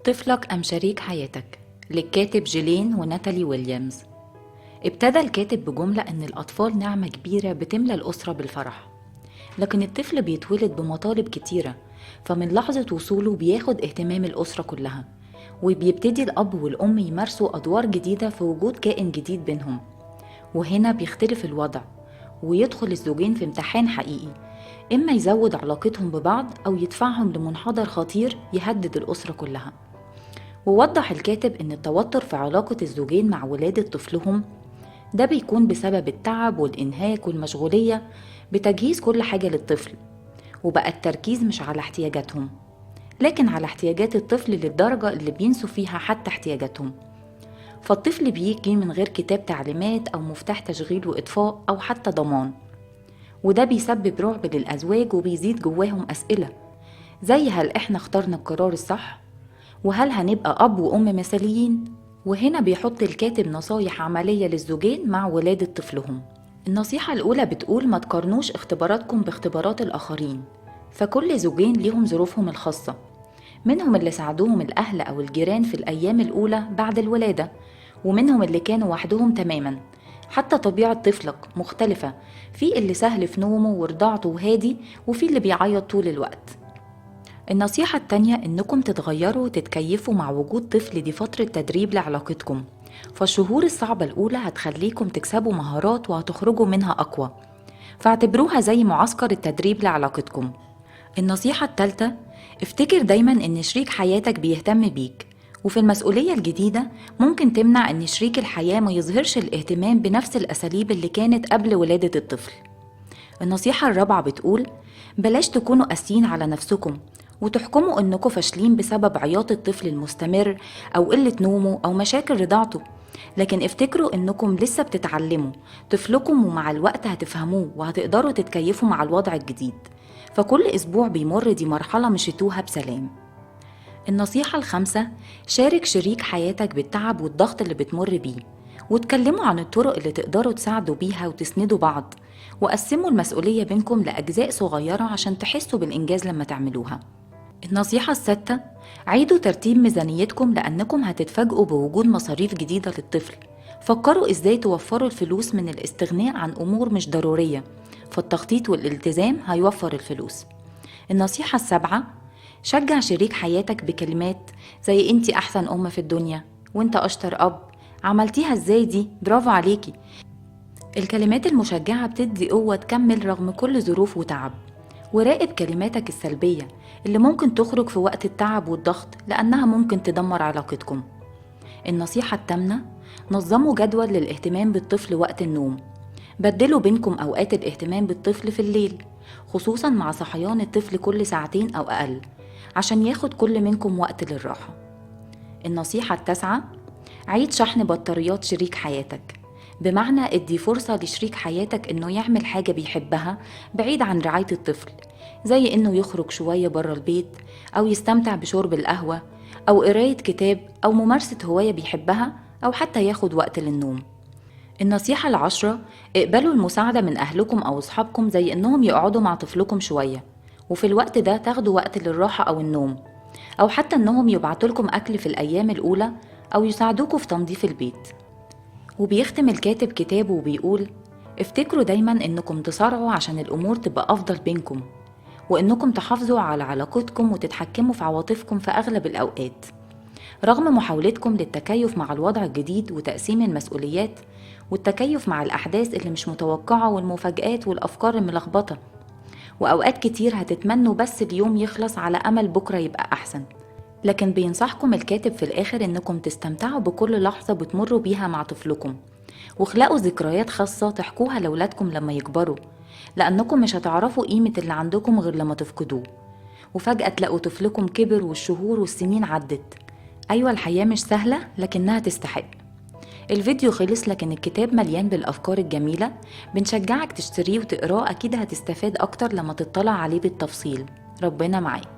طفلك أم شريك حياتك، للكاتب جيلين وناتالي ويليامز. ابتدى الكاتب بجملة إن الأطفال نعمة كبيرة بتملى الأسرة بالفرح، لكن الطفل بيتولد بمطالب كتيرة، فمن لحظة وصوله بياخد اهتمام الأسرة كلها، وبيبتدي الأب والأم يمارسوا أدوار جديدة في وجود كائن جديد بينهم. وهنا بيختلف الوضع، ويدخل الزوجين في امتحان حقيقي، إما يزود علاقتهم ببعض أو يدفعهم لمنحدر خطير يهدد الأسرة كلها. ووضح الكاتب إن التوتر في علاقة الزوجين مع ولادة طفلهم ده بيكون بسبب التعب والإنهاك والمشغولية بتجهيز كل حاجة للطفل، وبقى التركيز مش على احتياجاتهم لكن على احتياجات الطفل للدرجة اللي بينسوا فيها حتى احتياجاتهم. فالطفل بيجي من غير كتاب تعليمات أو مفتاح تشغيل وإطفاء أو حتى ضمان، وده بيسبب رعب للأزواج وبيزيد جواهم أسئلة زي هل إحنا اخترنا القرار الصح؟ وهل هنبقى أب وأم مثاليين؟ وهنا بيحط الكاتب نصايح عملية للزوجين مع ولادة طفلهم. النصيحة الأولى بتقول ما تقارنوش اختباراتكم باختبارات الآخرين، فكل زوجين ليهم ظروفهم الخاصة، منهم اللي ساعدوهم الأهل أو الجيران في الأيام الأولى بعد الولادة، ومنهم اللي كانوا وحدهم تماما. حتى طبيعة طفلك مختلفة، في اللي سهل في نومه ورضاعته وهادي، وفي اللي بيعيط طول الوقت. النصيحة التانية إنكم تتغيروا وتتكيفوا مع وجود طفل، دي فترة تدريب لعلاقتكم، فالشهور الصعبة الأولى هتخليكم تكسبوا مهارات وهتخرجوا منها أقوى، فاعتبروها زي معسكر التدريب لعلاقتكم. النصيحة التالتة، افتكر دايما إن شريك حياتك بيهتم بيك، وفي المسؤولية الجديدة ممكن تمنع إن شريك الحياة ما يظهرش الاهتمام بنفس الأساليب اللي كانت قبل ولادة الطفل. النصيحة الرابعة بتقول بلاش تكونوا قاسيين على نفسكم وتحكموا انكم فاشلين بسبب عياط الطفل المستمر او قلة نومه او مشاكل رضاعته، لكن افتكروا انكم لسه بتتعلموا طفلكم، ومع الوقت هتفهموه وهتقدروا تتكيفوا مع الوضع الجديد، فكل اسبوع بيمر دي مرحلة مشيتوها بسلام. النصيحة الخامسة، شارك شريك حياتك بالتعب والضغط اللي بتمر بيه، واتكلموا عن الطرق اللي تقدروا تساعدوا بيها وتسندوا بعض، وقسموا المسؤولية بينكم لأجزاء صغيرة عشان تحسوا بالإنجاز لما تعملوها. النصيحة السادسة، عيدوا ترتيب ميزانيتكم لأنكم هتتفاجئوا بوجود مصاريف جديدة للطفل، فكروا إزاي توفروا الفلوس من الاستغناء عن أمور مش ضرورية، فالتخطيط والالتزام هيوفر الفلوس. النصيحة السابعة، شجع شريك حياتك بكلمات زي انتي أحسن أم في الدنيا، وانت أشطر أب، عملتيها ازاي دي، برافو عليكي. الكلمات المشجعة بتدي قوة تكمل رغم كل ظروف وتعب. وراقب كلماتك السلبية اللي ممكن تخرج في وقت التعب والضغط، لأنها ممكن تدمر علاقتكم. النصيحة الثامنة، نظموا جدول للاهتمام بالطفل وقت النوم، بدلوا بينكم أوقات الاهتمام بالطفل في الليل، خصوصا مع صحيان الطفل كل ساعتين أو أقل، عشان ياخد كل منكم وقت للراحة. النصيحة التاسعة، عيد شحن بطاريات شريك حياتك، بمعنى ادي فرصة لشريك حياتك انه يعمل حاجة بيحبها بعيد عن رعاية الطفل، زي انه يخرج شوية برا البيت، او يستمتع بشرب القهوة، او قراية كتاب، او ممارسة هواية بيحبها، او حتى ياخد وقت للنوم. النصيحة العشرة، اقبلوا المساعدة من اهلكم او اصحابكم، زي انهم يقعدوا مع طفلكم شوية، وفي الوقت ده تاخدوا وقت للراحة او النوم، او حتى انهم يبعتولكم اكل في الايام الاولى، او يساعدوكوا في تنظيف البيت. وبيختم الكاتب كتابه وبيقول افتكروا دايما انكم تسارعوا عشان الامور تبقى افضل بينكم، وانكم تحافظوا على علاقتكم وتتحكموا في عواطفكم في اغلب الاوقات، رغم محاولتكم للتكيف مع الوضع الجديد وتقسيم المسؤوليات والتكيف مع الاحداث اللي مش متوقعة والمفاجآت والافكار الملخبطة. واوقات كتير هتتمنوا بس اليوم يخلص على امل بكرة يبقى احسن، لكن بينصحكم الكاتب في الآخر إنكم تستمتعوا بكل لحظة بتمروا بيها مع طفلكم، واخلقوا ذكريات خاصة تحكوها لأولادكم لما يكبروا، لأنكم مش هتعرفوا قيمة اللي عندكم غير لما تفقدوه، وفجأة تلاقوا طفلكم كبر والشهور والسنين عدت. أيوة، الحياة مش سهلة لكنها تستحق. الفيديو خلص، لكن الكتاب مليان بالأفكار الجميلة، بنشجعك تشتريه وتقراه، أكيد هتستفاد أكتر لما تطلع عليه بالتفصيل. ربنا معاك.